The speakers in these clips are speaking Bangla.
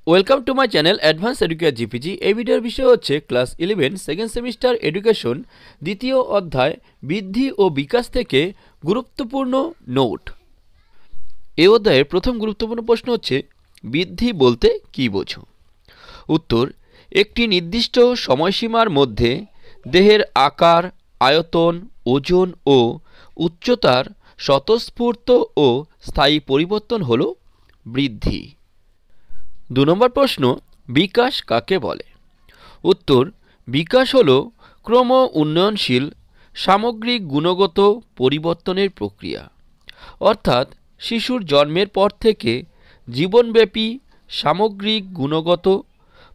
Welcome to my channel advance educare GPG. এই ভিডিওর বিষয় হচ্ছে ক্লাস 11 সেকেন্ড সেমিস্টার এডুকেশন দ্বিতীয় অধ্যায় বৃদ্ধি ও বিকাশ থেকে গুরুত্বপূর্ণ নোট। এই অধ্যায়ের প্রথম গুরুত্বপূর্ণ প্রশ্ন হচ্ছে বৃদ্ধি বলতে কী বোঝো? উত্তর, একটি নির্দিষ্ট সময়সীমার মধ্যে দেহের আকার, আয়তন, ওজন ও উচ্চতার স্বতঃস্ফূর্ত ও স্থায়ী পরিবর্তন হল বৃদ্ধি। 2 নম্বর প্রশ্ন, বিকাশ কাকে বলে? উত্তর, বিকাশ হল ক্রম উন্নয়নশীল সামগ্রিক গুণগত পরিবর্তনের প্রক্রিয়া, অর্থাৎ শিশুর জন্মের পর থেকে জীবনব্যাপী সামগ্রিক গুণগত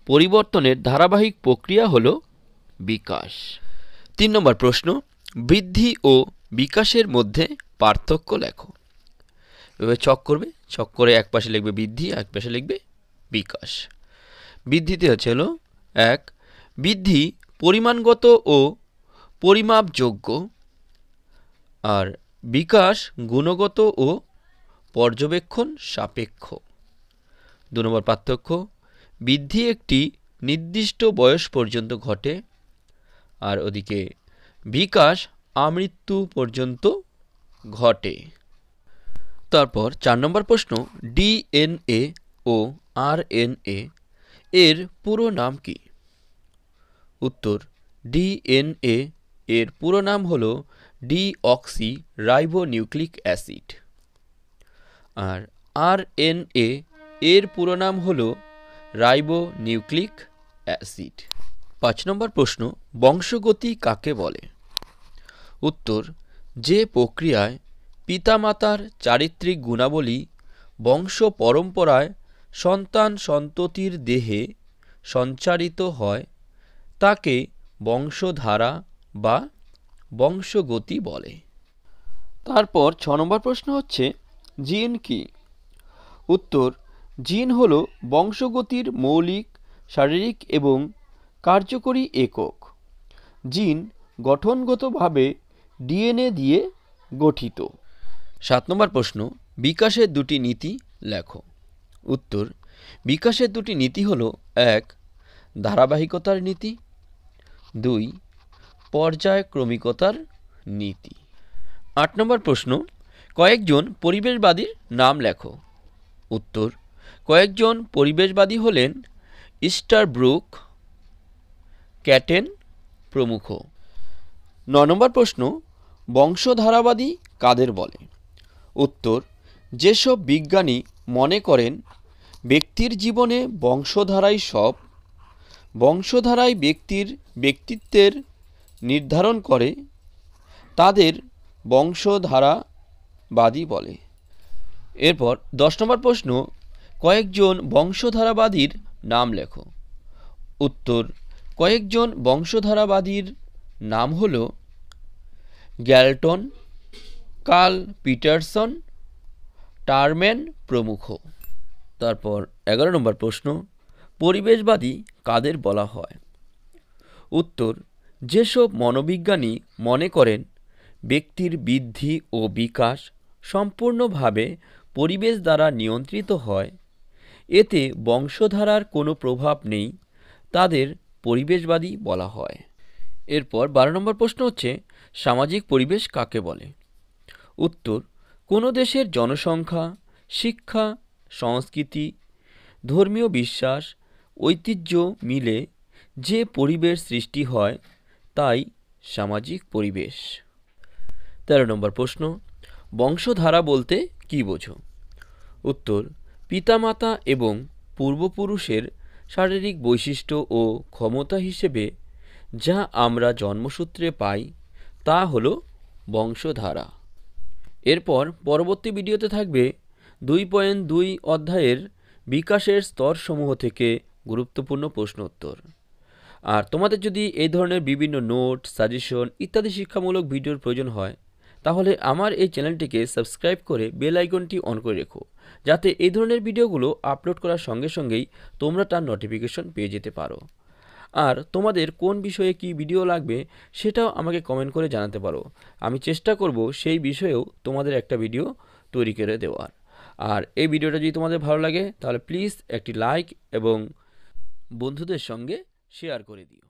পরিবর্তনের ধারাবাহিক প্রক্রিয়া হল বিকাশ। 3 নম্বর প্রশ্ন, বৃদ্ধি ও বিকাশের মধ্যে পার্থক্য লেখো। এভাবে ছক করবে, ছক করে এক পাশে লিখবে বৃদ্ধি, এক পাশে লিখবে বিকাশ। বৃদ্ধিতে হলো 1, বৃদ্ধি পরিমাণগত ও পরিমাপযোগ্য, আর বিকাশ গুণগত ও পর্যবেক্ষণ সাপেক্ষ। 2 নম্বর পার্থক্য, বৃদ্ধি একটি নির্দিষ্ট বয়স পর্যন্ত ঘটে, আর ওদিকে বিকাশ আমৃত্যু পর্যন্ত ঘটে। তারপর 4 নম্বর প্রশ্ন, ডিএনএ ও আরএনএ এর পুরো নাম কি? উত্তর, ডিএনএ এর পুরো নাম হলো ডিঅক্সি রাইবোনিউক্লিক অ্যাসিড, আর আরএনএ এর পুরো নাম হলো রাইবোনিউক্লিক অ্যাসিড। 5 নম্বর প্রশ্ন, বংশগতি কাকে বলে? উত্তর, যে প্রক্রিয়ায় পিতামাতার চারিত্রিক গুণাবলী বংশ পরম্পরায় সন্তান সন্ততির দেহে সঞ্চারিত হয় তাকে বংশধারা বা বংশগতি বলে। তারপর 6 নম্বর প্রশ্ন হচ্ছে জিন কি? উত্তর, জিন হলো বংশগতির মৌলিক শারীরিক এবং কার্যকরী একক। জিন গঠনগতভাবে ডিএনএ দিয়ে গঠিত। 7 নম্বর প্রশ্ন, বিকাশের দুটি নীতি লেখো। উত্তর, বিকাশের দুটি নীতি হলো 1, ধারাবাহিকতার নীতি, 2, পর্যায়ক্রমিকতার নীতি। 8 নম্বর প্রশ্ন, কয়েকজন পরিবেশবাদীর নাম লেখো। উত্তর, কয়েকজন পরিবেশবাদী হলেন ইস্টারব্রুক, ক্যাটেন প্রমুখ। 9 নম্বর প্রশ্ন, বংশধারাবাদী কাদের বলে? উত্তর, যেসব বিজ্ঞানী মনে করেন ব্যক্তির জীবনে বংশধারাই সব, বংশধারাই ব্যক্তির ব্যক্তিত্বের নির্ধারণ করে, তাদের বংশধারাবাদী বলে। এরপর 10 নম্বর প্রশ্ন, কয়েকজন বংশধারাবাদীর নাম লেখো। উত্তর, কয়েকজন বংশধারাবাদীর নাম হল গ্যালটন, কার্ল পিটারসন, টারম্যান প্রমুখ। তারপর 11 নম্বর প্রশ্ন, পরিবেশবাদী কাদের বলা হয়? উত্তর, যেসব মনোবিজ্ঞানী মনে করেন ব্যক্তির বৃদ্ধি ও বিকাশ সম্পূর্ণভাবে পরিবেশ দ্বারা নিয়ন্ত্রিত হয়, এতে বংশধারার কোনো প্রভাব নেই, তাদের পরিবেশবাদী বলা হয়। এরপর 12 নম্বর প্রশ্ন হচ্ছে সামাজিক পরিবেশ কাকে বলে? উত্তর, কোনো দেশের জনসংখ্যা, শিক্ষা, সংস্কৃতি, ধর্মীয় বিশ্বাস, ঐতিহ্য মিলে যে পরিবেশ সৃষ্টি হয় তাই সামাজিক পরিবেশ। 13 নম্বর প্রশ্ন, বংশধারা বলতে কী বোঝো? উত্তর, পিতামাতা এবং পূর্বপুরুষের শারীরিক বৈশিষ্ট্য ও ক্ষমতা হিসেবে যা আমরা জন্মসূত্রে পাই তা হলো বংশধারা। এরপর পরবর্তী ভিডিওতে থাকবে 2.2 অধ্যায়ের বিকাশের স্তরসমূহ থেকে গুরুত্বপূর্ণ প্রশ্ন উত্তর। আর তোমাদের যদি এই ধরনের বিভিন্ন নোট, সাজেশন ইত্যাদি শিক্ষামূলক ভিডিওর প্রয়োজন হয় তাহলে আমার এই চ্যানেলটিকে সাবস্ক্রাইব করে বেল আইকনটি অন করে রেখো, যাতে এই ধরনের ভিডিওগুলো আপলোড করার সঙ্গে সঙ্গেই তোমরা তার নোটিফিকেশন পেয়ে যেতে পারো। আর তোমাদের কোন বিষয়ে কি ভিডিও লাগবে সেটাও আমাকে কমেন্ট করে জানাতে পারো, আমি চেষ্টা করব সেই বিষয়েও তোমাদের একটা ভিডিও তৈরি করে দেওয়ার। আর এই ভিডিওটা যদি তোমাদের ভালো লাগে তাহলে প্লিজ একটি লাইক এবং বন্ধুদের সঙ্গে শেয়ার করে দিও।